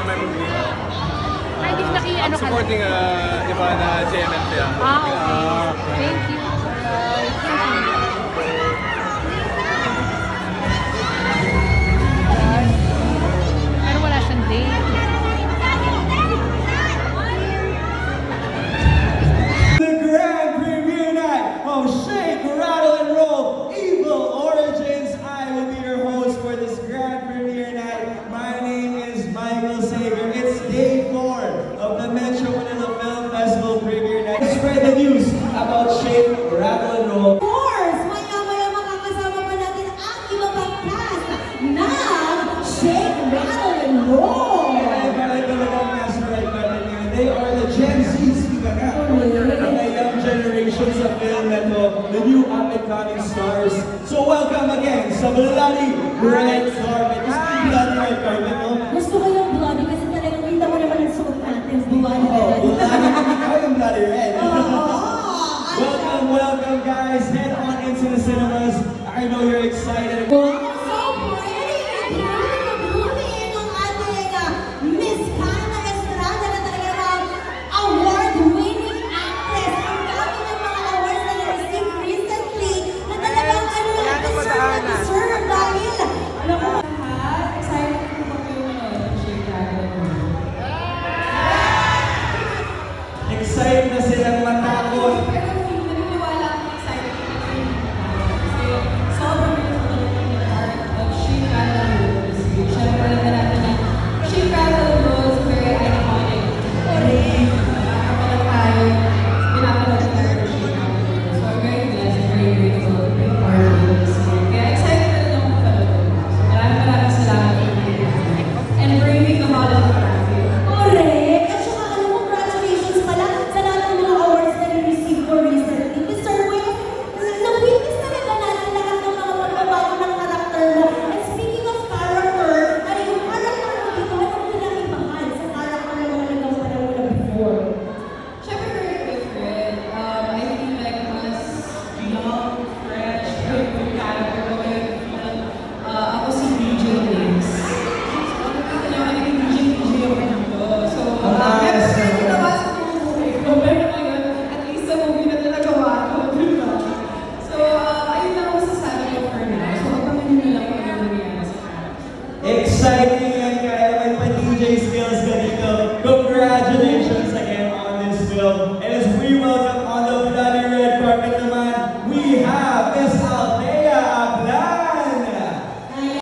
my movie. Ay, hindi naki-ano I'm ka na. supporting Ivana JMF. Yeah. Okay. Thank you. Pero wala siyang date. The grand premiere night of Shake, Rattle, and Roll Evil Origins. I will be your host for this grand premiere night. My name is Michael Sager. It's day 4 of the Metro Manila Film Festival premiere night. Spread the news about Shake, Rattle, and Roll. Of course, maya-maya makakasama pa natin ang iba pang cast ng Shake, Rattle, and Roll! They are the Gen Zs, the young generations of film neto, the new up-and-coming stars. So welcome again sa Bloody Red Carpet. Gusto yung Bloody Red Carpet, no? Gusto ko yung bloody kasi talagang kita mo naman ang suot natin. Buwan Ikaw yung Bloody Red. Welcome guys. Head on into the cinemas. I know you're excited. So pretty and blooming ang ating Miss Carla Estrada na talagang award-winning actress. Ang dami ng mga awards na na-receive recently na talagang deserve dahil alam mo, excited ko ba kayo ng Shake, Rattle, and Roll? Excited na silang matakot. Pero naniniwala akong excited ko kasi sobrang beautiful na part of Shake, Rattle, and Roll this week. Siyempre, alam na natin na Shake, Rattle, and Roll is very iconic. Kapag tayo, pinapanood na tayo ng Shake, Rattle, and Roll. So I'm very blessed and very grateful to be a part of this week. Kaya excited na lang ako panood. Maraming salamat po. And bringing the holiday traffic. Correct! At saka alam mo, congratulations pala sa lahat ng mga awards na na-receive ko recently. Mr. Will, na-witness talaga natin lahat ng mga pagbabago ng karakter mo. And speaking of character, ay yung character mo dito, anong pinag-ibahan sa character na mga nagawa mo na before? Siyempre, very different. I feel like mas young, fresh, good character ko. Kaya ako si DJ Liz. So, nakita niyo, naging DJ ako dito. So, pero kasi nabasa ko yung movie ko. Pero ngayon, at least sa movie na nagawa ko, di ba? So, ayun lang ang masasabi ko for now. So, kapaminin nyo lang kung ano nangyayari sa character. Exciting yan kaya may pa-DJ skills ka dito. Congratulations again on this film. And as we welcome